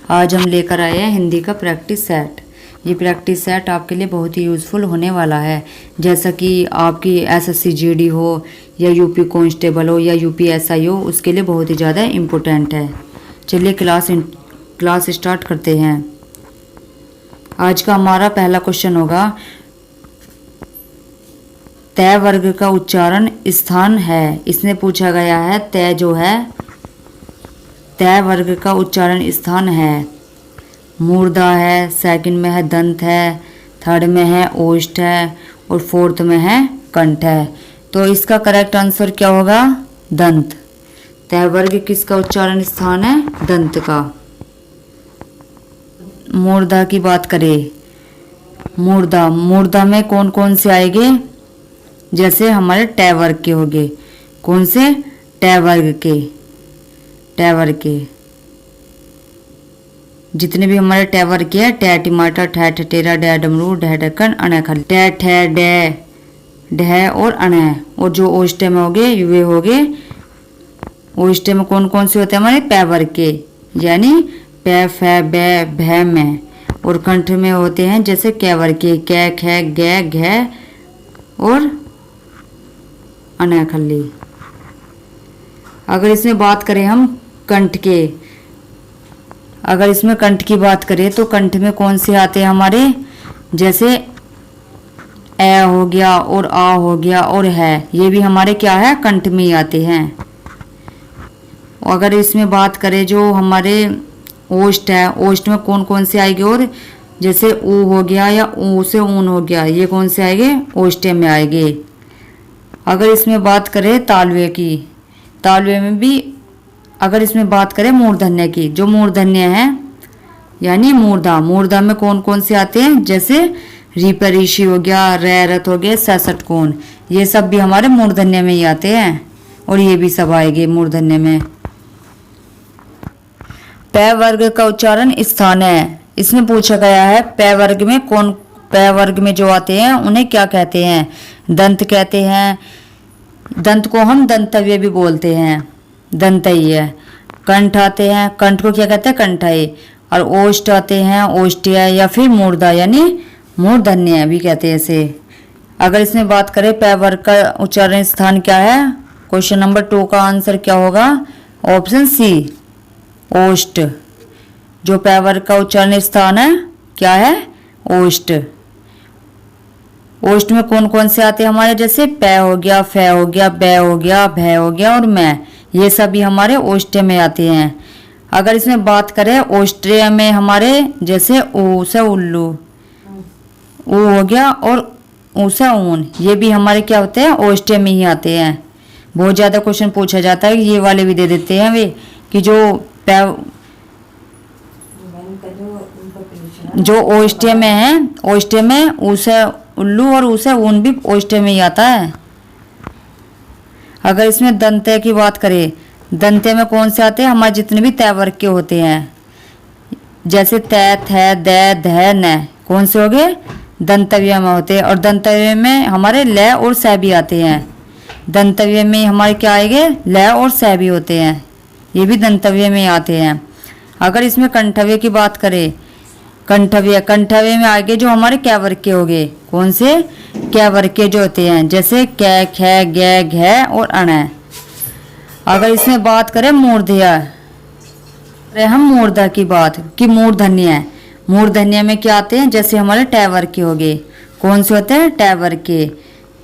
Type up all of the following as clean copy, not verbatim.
आज हम लेकर आए हैं हिंदी का प्रैक्टिस सेट। ये प्रैक्टिस सेट आपके लिए बहुत ही यूज़फुल होने वाला है। जैसा कि आपकी एसएससी जीडी हो या यूपी कांस्टेबल हो या यूपी एसआई हो, उसके लिए बहुत ही ज़्यादा इम्पोर्टेंट है। चलिए क्लास स्टार्ट करते हैं। आज का हमारा पहला क्वेश्चन होगा, तय वर्ग का उच्चारण स्थान है। इसमें पूछा गया है तय जो है, तय वर्ग का उच्चारण स्थान है। मूर्धा है, सेकंड में है दंत है, थर्ड में है ओष्ठ है और फोर्थ में है कंठ है। तो इसका करेक्ट आंसर क्या होगा? दंत। तय वर्ग किसका उच्चारण स्थान है? दंत का। मूर्धा की बात करें, मूर्धा में कौन कौन से आएंगे? जैसे हमारे टय वर्ग के हो गए। कौन से? टय वर्ग के। टय वर्ग के जितने भी हमारे टय वर्ग के हैं, टय टमाटर, ठय ठठेरा, डय डमरू, डह ढक्कन, अण खल, टय ठय डय डह और अण। और जो ओष्ठ में हो गए वे हो गए, ओष्ठ में कौन कौन से होते हैं? हमारे पै वर्ग के, यानी पै फै बै भै में। और कंठ में होते हैं जैसे कै वर्ग के, कै ख गै घै और अण खल्ली। अगर इसमें बात करें हम कंठ के, अगर इसमें कंठ की बात करें तो कंठ में कौन से आते हैं हमारे? जैसे ए हो गया और आ हो गया और है, ये भी हमारे क्या है? कंठ में ही आते हैं। अगर इसमें बात करें जो हमारे ओष्ठ है, ओष्ठ में कौन कौन से आएंगे? और जैसे ऊ हो गया या ऊ से ऊन हो गया, ये कौन से आएंगे? ओष्ठ में आएंगे। अगर इसमें बात करें तालवे की, तालवे में भी अगर इसमें बात करें मूर्धन्य की, जो मूर्धन्य है यानी मूर्धा में कौन कौन से आते हैं? जैसे रीपर ऋषि हो गया, रैरत हो गया, ससट कोण, ये सब भी हमारे मूर्धन्य में ही आते हैं और ये भी सब आएंगे मूर्धन्य में। पै वर्ग का उच्चारण स्थान है। इसमें पूछा गया है पै वर्ग में कौन, पै वर्ग में जो आते हैं उन्हें क्या कहते हैं? दंत कहते हैं। दंत को हम दंतव्य भी बोलते हैं, दंतई है। कंठ आते हैं, कंठ को क्या कहते हैं? कंठई। और ओष्ठ आते हैं, ओष्ठ्य या फिर मूर्धा यानी मूर्धन्य भी कहते हैं इसे। अगर इसमें बात करें पै वर्ग का उच्चारण स्थान क्या है? क्वेश्चन नंबर 2 का आंसर क्या होगा? ऑप्शन सी, ओष्ठ। जो पै वर्ग का उच्चारण स्थान है क्या है? ओष्ठ। ओष्ठ में कौन कौन से आते हैं हमारे? जैसे पै हो गया, फै हो गया, बै हो गया, भै हो गया और मैं, ये सभी हमारे ओष्ठ्य में आते हैं। अगर इसमें बात करें ओष्ठ्य में हमारे, जैसे ऊ से उल्लू, ऊ हो गया और ऊ से ऊन, ये भी हमारे क्या होते हैं? ओष्ठ्य में ही आते हैं। बहुत ज़्यादा क्वेश्चन पूछा जाता है, ये वाले भी दे देते हैं वे कि जो ओष्ठ्य में है, ओष्ठ्य में ऊ से उल्लू और ऊ से ऊन भी ओष्ठ्य में ही आता है। अगर इसमें दंत्य की बात करें, दंत्य में कौन से आते हैं? हमारे जितने भी तय वर्ग के होते हैं, जैसे तय थ दै ध न, कौन से हो गए? दंतव्य में होते हैं। और दंतव्य में हमारे ल और स भी आते हैं। दंतव्य में हमारे क्या आएंगे? ल और स भी होते हैं, ये भी दंतव्य में आते हैं। अगर इसमें कंठव्य की बात करें, कंठव्य में आगे जो हमारे कै वर्ग के हो गए, कौन से? कै वर्ग के जो होते हैं, जैसे कै ख गै घै और अण। अगर इसमें बात करें मूर्धन्य, हम मूर्धा की बात कि मूर्धन्य है, मूर्धन्य में क्या आते हैं? जैसे हमारे टय वर्ग के हो गए, कौन से होते हैं? टय वर्ग के।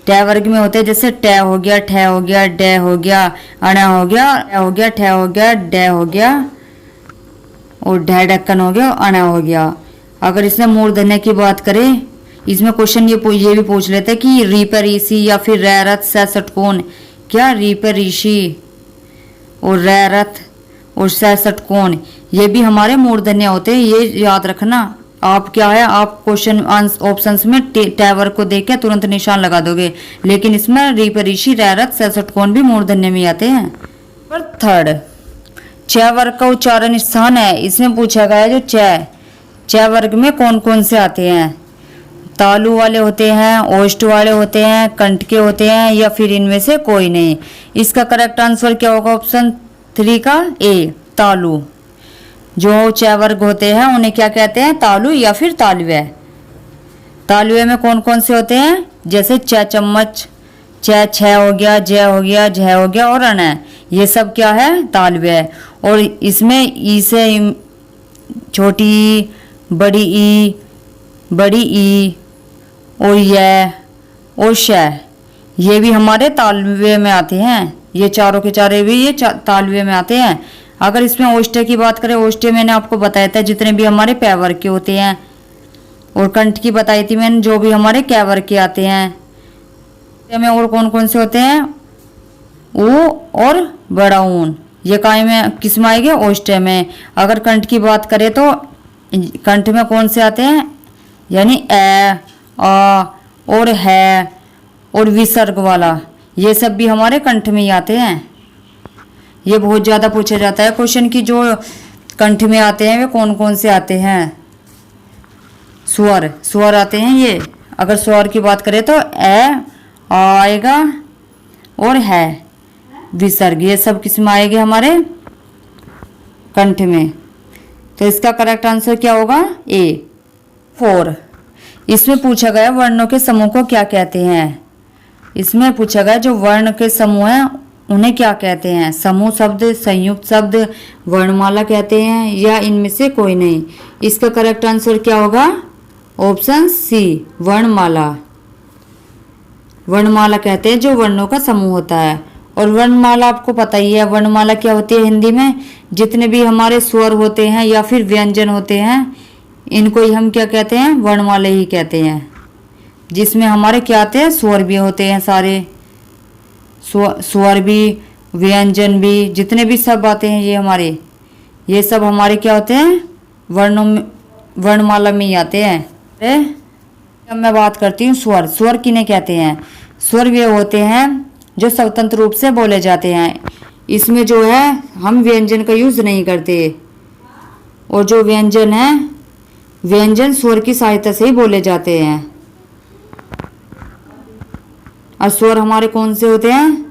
टय वर्ग में होते हैं जैसे टय हो गया, ठय हो गया, डय हो गया, अण हो गया, हो गया, ठय हो गया, डय हो गया और ढह ढक्कन हो गया, अण हो गया। अगर इसमें मूर्धन्य की बात करें, इसमें क्वेश्चन ये भी पूछ लेते हैं कि रीपर ऋषि या फिर रैरत ससट कोण, क्या रीपर ऋषि और रैरत और ससट कोण, ये भी हमारे मूर्धन्य होते हैं। ये याद रखना। आप क्या है, आप क्वेश्चन ऑप्शंस में टय वर्ग को देख के तुरंत निशान लगा दोगे, लेकिन इसमें रीपर ऋषि, रैरत, ससट कोण भी मूर्धन्य में आते हैं। और थर्ड, च वर्ग का उच्चारण स्थान है। इसमें पूछा गया जो च वर्ग में कौन कौन से आते हैं? तालु वाले होते हैं, ओष्ठ वाले होते हैं, कंठ के होते हैं या फिर इनमें से कोई नहीं। इसका करेक्ट आंसर क्या होगा? ऑप्शन 3 का ए, तालु। जो च वर्ग होते हैं उन्हें क्या कहते हैं? तालु या फिर तालव्य। तालव्य में कौन कौन से होते हैं? जैसे च चम्मच, च छ हो गया, ज हो गया, झ हो गया और अण, ये सब क्या है? तालव्य। और इसमें ई से छोटी ई, बड़ी ई और य और श, ये भी हमारे तालव्य में आते हैं। ये चारों के चारे भी ये तालव्य में आते हैं। अगर इसमें ओष्ठ्य की बात करें, ओष्ठ्य मैंने आपको बताया था जितने भी हमारे प वर्ग के होते हैं, और कंठ की बताई थी मैंने जो भी हमारे क वर्ग के आते हैं। में और कौन कौन से होते हैं? ऊ और बड़ा ऊन, ये काय में किस में आएंगे? ओष्ठ्य में। अगर कंठ की बात करें तो कंठ में कौन से आते हैं? यानी ए, आ और है और विसर्ग वाला, ये सब भी हमारे कंठ में ही आते हैं। ये बहुत ज़्यादा पूछा जाता है क्वेश्चन की जो कंठ में आते हैं वे कौन कौन से आते हैं? स्वर, स्वर आते हैं ये। अगर स्वर की बात करें तो ए आएगा और है विसर्ग, ये सब किस में आएंगे? हमारे कंठ में। तो इसका करेक्ट आंसर क्या होगा? ए। 4, इसमें पूछा गया वर्णों के समूह को क्या कहते हैं? इसमें पूछा गया जो वर्ण के समूह हैं उन्हें क्या कहते हैं? समूह शब्द, संयुक्त शब्द, वर्णमाला कहते हैं या इनमें से कोई नहीं? इसका करेक्ट आंसर क्या होगा? ऑप्शन सी, वर्णमाला। वर्णमाला कहते हैं जो वर्णों का समूह होता है। और वर्णमाला आपको पता ही है, वर्णमाला क्या होती है हिंदी में? जितने भी हमारे स्वर होते हैं या फिर व्यंजन होते हैं इनको ही हम क्या कहते हैं? वर्णमाला ही कहते हैं। जिसमें हमारे क्या आते हैं? स्वर भी होते हैं सारे, स्वर भी, व्यंजन भी, जितने भी शब्द आते हैं ये सब हमारे क्या होते हैं? वर्णमाला में ही आते हैं। अब मैं बात करती हूँ स्वर। स्वर किन्हें कहते हैं? स्वर वे होते हैं जो स्वतंत्र रूप से बोले जाते हैं। इसमें जो है हम व्यंजन का यूज नहीं करते, और जो व्यंजन है व्यंजन स्वर की सहायता से ही बोले जाते हैं। और स्वर हमारे कौन से होते हैं?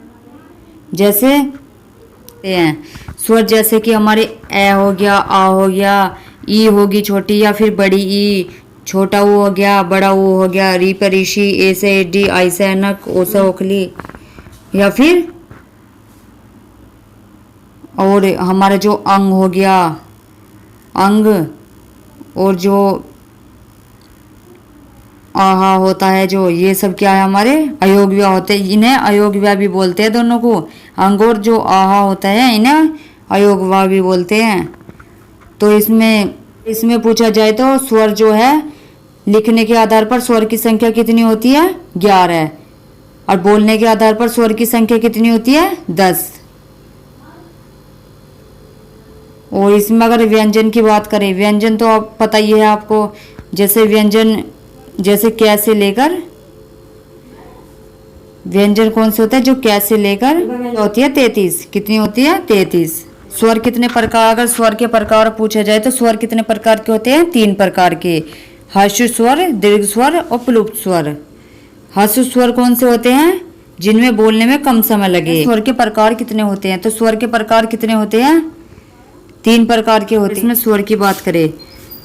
जैसे स्वर जैसे कि हमारे ए हो गया, आ हो गया, ई होगी छोटी या फिर बड़ी ई, छोटा ऊ हो गया, बड़ा ऊ हो गया, री पर ऋषि, ए से एडी, आई से ऐनक, ओ से ओखली, या फिर और हमारे जो अंग हो गया अंग, और जो आहा होता है जो, ये सब क्या है? हमारे अयोगव्या होते हैं। इन्हें अयोगव्या भी बोलते हैं दोनों को। अंग और जो आहा होता है इन्हें अयोगव्या भी बोलते हैं। तो इसमें पूछा जाए तो स्वर जो है लिखने के आधार पर स्वर की संख्या कितनी होती है? 11। और बोलने के आधार पर स्वर की संख्या कितनी होती है? 10। और इसमें अगर व्यंजन की बात करें, व्यंजन तो आप पता ही है आपको, जैसे व्यंजन जैसे कैसे लेकर, व्यंजन कौन से होता है? जो कैसे लेकर होती है 33। कितनी होती है? 33। स्वर कितने प्रकार, अगर स्वर के प्रकार पूछा जाए तो स्वर कितने प्रकार के होते हैं? 3 प्रकार के, ह्रस्व स्वर, दीर्घ स्वर और प्लुप्त स्वर। ह्रस्व स्वर कौन से होते हैं? जिनमें बोलने में कम समय लगे। स्वर के प्रकार कितने होते हैं? तो स्वर के प्रकार कितने होते हैं? 3 प्रकार के होते हैं। इसमें स्वर की बात करें,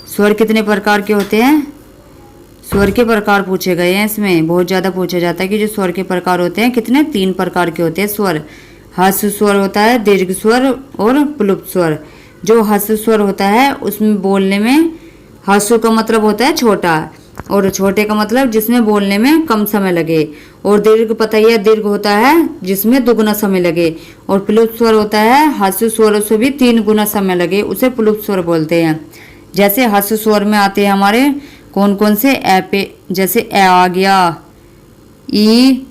स्वर कितने प्रकार के होते हैं? स्वर के प्रकार पूछे गए हैं, इसमें बहुत ज़्यादा पूछा जाता है कि जो स्वर के प्रकार होते हैं कितने? 3 प्रकार के होते हैं स्वर। ह्रस्व स्वर होता है, दीर्घ स्वर और प्लुप्त स्वर। जो ह्रस्व स्वर होता है उसमें बोलने में, ह्रस्व का मतलब होता है छोटा, और छोटे का मतलब जिसमें बोलने में कम समय लगे। और दीर्घ पता ही है, दीर्घ होता है जिसमें दुगुना समय लगे। और प्लुप्त स्वर होता है ह्रस्व स्वर से भी 3 गुना समय लगे, उसे प्लुप्त स्वर बोलते हैं। जैसे ह्रस्व स्वर में आते हैं हमारे कौन कौन से? ए पे, जैसे ए आ गया, ई,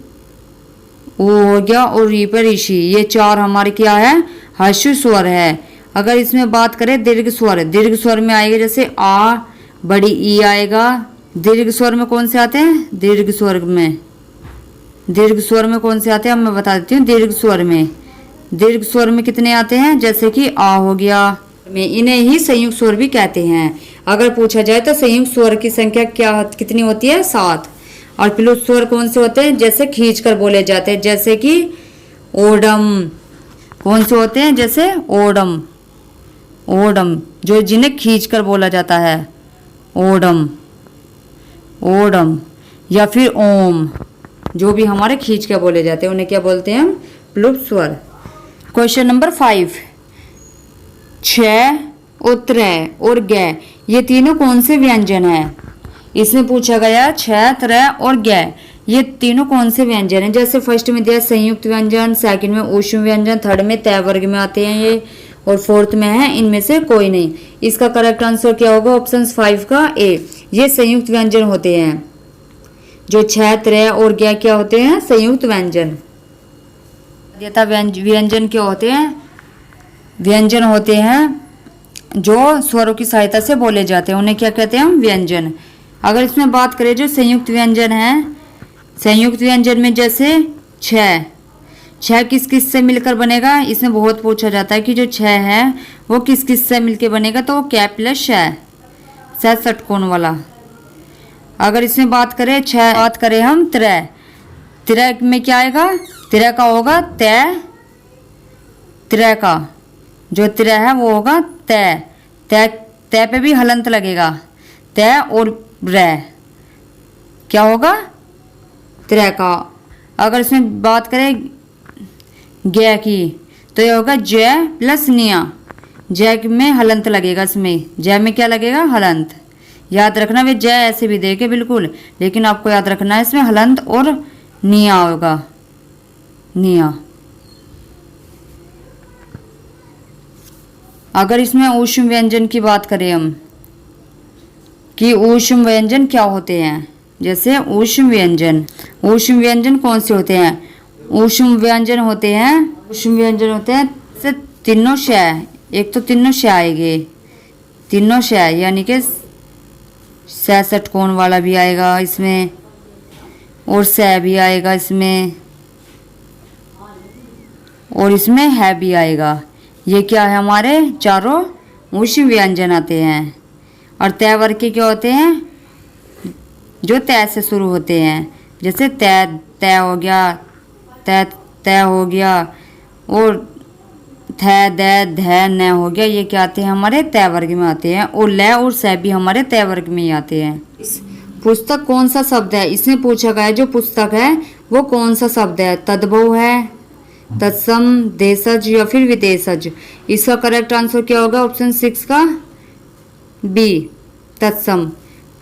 ओ हो गया और री पर ऋषि, ये 4 हमारे क्या है? ह्रस्व स्वर है। अगर इसमें बात करें दीर्घ स्वर, दीर्घ स्वर में आएगा जैसे आ, बड़ी ई आएगा। दीर्घ स्वर में कौन से आते हैं? दीर्घ स्वर में कौन से आते हैं? अब मैं बता देती हूँ। दीर्घ स्वर में कितने आते हैं? जैसे कि आ हो गया, में इन्हें ही संयुक्त स्वर भी कहते हैं। अगर पूछा जाए तो संयुक्त स्वर की संख्या कितनी होती है? 7। और प्लुप्त स्वर कौन से होते हैं? जैसे खींच कर बोले जाते हैं, जैसे कि ओडम। कौन से होते हैं? जैसे ओडम, ओडम, जो जिन्हें खींचकर बोला जाता है, ओडम, ओडम। या फिर ओम, जो भी हमारे खींच के बोले जाते हैं उन्हें क्या बोलते हैं हम, प्लुप स्वर। क्वेश्चन नंबर 5, छ और त्र और ग, ये तीनों कौन से व्यंजन है? इसमें पूछा गया छ, त्र और ग, ये तीनों कौन से व्यंजन हैं? जैसे फर्स्ट में दिया संयुक्त व्यंजन, सेकंड में ऊष्म व्यंजन, थर्ड में तय वर्ग में आते हैं ये, और फोर्थ में है इनमें से कोई नहीं। इसका करेक्ट आंसर क्या होगा? ऑप्शन 5 का ए, ये संयुक्त व्यंजन होते हैं। जो छ, त्र और ग क्या होते हैं? संयुक्त व्यंजन। व्यंजन क्या होते हैं? व्यंजन होते हैं जो स्वरों की सहायता से बोले जाते हैं, उन्हें क्या कहते हैं हम? व्यंजन। अगर इसमें बात करें जो संयुक्त व्यंजन है, संयुक्त व्यंजन में जैसे छ, छ किस किस से मिलकर बनेगा? इसमें बहुत पूछा जाता है कि जो छ है वो किस किस से मिलकर बनेगा, तो वो कै प्लस श, षटकोण वाला। अगर इसमें बात करें बात करें हम त्र, त्र में क्या आएगा? त्र का होगा तय, त्र का जो त्र है वो होगा तय, तय तय पे भी हलंत लगेगा, तय और र क्या होगा? त्र का। अगर इसमें बात करें ग की, तो ये होगा जय प्लस निया, जय में हलंत लगेगा, इसमें जय में क्या लगेगा? हलंत। याद रखना, वे जय ऐसे भी देखे बिल्कुल, लेकिन आपको याद रखना है इसमें हलंत और निया होगा, निया। अगर इसमें ऊष्म व्यंजन की बात करें हम कि ऊष्म व्यंजन क्या होते हैं, जैसे ऊष्म व्यंजन, ऊष्म व्यंजन कौन से होते हैं? ऊष्म व्यंजन होते हैं, ऊष्म व्यंजन होते हैं से तीनों श, एक तो तीनों श आएंगे, तीनों श, यानी कि षटकोण वाला भी आएगा इसमें, और स भी आएगा इसमें, और इसमें है भी आएगा। ये क्या है? हमारे चारों ऊष्म व्यंजन आते हैं। और तय वर्ग के क्या होते हैं? जो तय से शुरू होते हैं, जैसे तय, तय हो गया, तय, तय हो गया, और थ, द, ध, न हो गया, ये क्या आते हैं? हमारे तय वर्ग में आते हैं। और ल और स भी हमारे तय वर्ग में ही आते हैं। पुस्तक कौन सा शब्द है? इसमें पूछा गया जो पुस्तक है वो कौन सा शब्द है? तद्भव है, तत्सम, देशज या फिर विदेशज। इसका करेक्ट आंसर क्या होगा? ऑप्शन 6 का बी, तत्सम।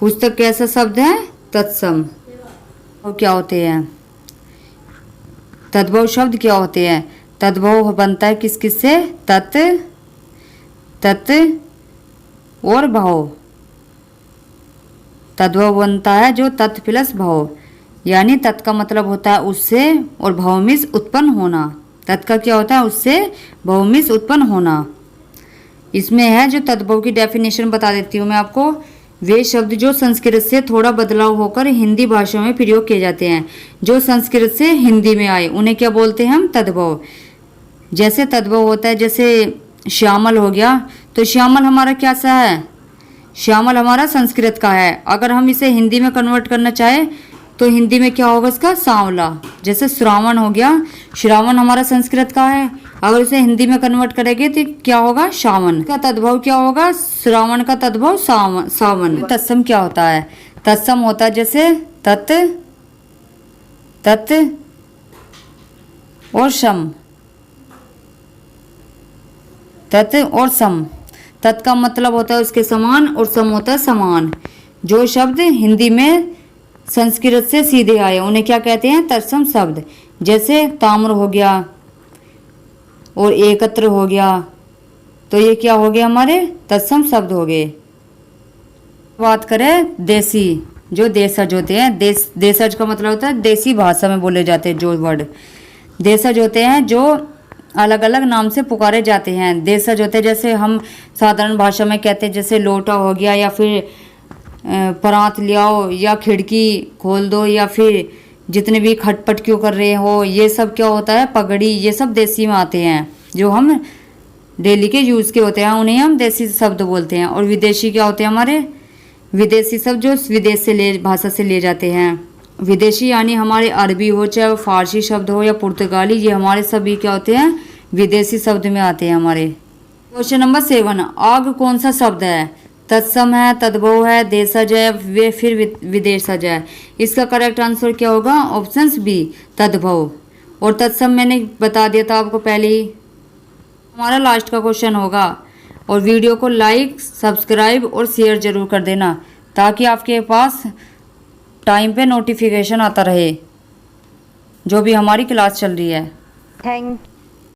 पुस्तक कैसा शब्द है? तत्सम। और क्या होते हैं तद्भव शब्द? क्या होते हैं? तद्भव बनता है किस किस से? तत्, तत् और भव। तद्भव बनता है जो तत् प्लस भव, यानी तत् का मतलब होता है उससे, और भवमिश उत्पन्न होना। तत् का क्या होता है? उससे भवमिश उत्पन्न होना। इसमें है जो तद्भव की डेफिनेशन बता देती हूँ मैं आपको। वे शब्द जो संस्कृत से थोड़ा बदलाव होकर हिंदी भाषा में प्रयोग किए जाते हैं, जो संस्कृत से हिंदी में आए, उन्हें क्या बोलते हैं हम? तद्भव। जैसे तद्भव होता है, जैसे श्यामल हो गया, तो श्यामल हमारा क्या सा है? श्यामल हमारा संस्कृत का है। अगर हम इसे हिंदी में कन्वर्ट करना चाहे तो हिंदी में क्या होगा इसका? सांवला। जैसे श्रावण हो गया, श्रावण हमारा संस्कृत का है, अगर इसे हिंदी में कन्वर्ट करेंगे तो क्या होगा? सावन। का तद्भव क्या होगा? श्रावण का तद्भव सावन। तत्सम क्या होता है? तत्सम होता है जैसे तत्, तत् और सम, तत् और सम। तत् का मतलब होता है उसके समान, और सम होता है समान। जो शब्द हिंदी में संस्कृत से सीधे आए उन्हें क्या कहते हैं? तत्सम शब्द। जैसे ताम्र हो गया और एकत्र हो गया, तो ये क्या हो गया? हमारे तत्सम शब्द हो गए। बात करें देसी, जो देशज होते हैं, देशज का मतलब होता है देसी भाषा में बोले जाते हैं जो वर्ड। देशज होते हैं जो अलग अलग नाम से पुकारे जाते हैं। देशज होते हैं जैसे हम साधारण भाषा में कहते हैं, जैसे लोटा हो गया, या फिर परात ले आओ, या खिड़की खोल दो, या फिर जितने भी खटपट क्यों कर रहे हो, ये सब क्या होता है? पगड़ी। ये सब देसी में आते हैं, जो हम डेली के यूज़ के होते हैं, उन्हें हम देसी शब्द बोलते हैं। और विदेशी क्या होते हैं? हमारे विदेशी शब्द जो विदेश से भाषा से ले जाते हैं। विदेशी यानी हमारे अरबी हो, चाहे फारसी शब्द हो या पुर्तगाली, ये हमारे सभी क्या होते हैं? विदेशी शब्द में आते हैं हमारे। क्वेश्चन नंबर 7, आग कौन सा शब्द है? तत्सम है, तद्भव है, देशज है, वे फिर विदेशज है। इसका करेक्ट आंसर क्या होगा? ऑप्शन बी, तद्भव। और तत्सम मैंने बता दिया था आपको पहले ही। हमारा लास्ट का क्वेश्चन होगा, और वीडियो को लाइक, सब्सक्राइब और शेयर जरूर कर देना ताकि आपके पास टाइम पे नोटिफिकेशन आता रहे जो भी हमारी क्लास चल रही है। थैंक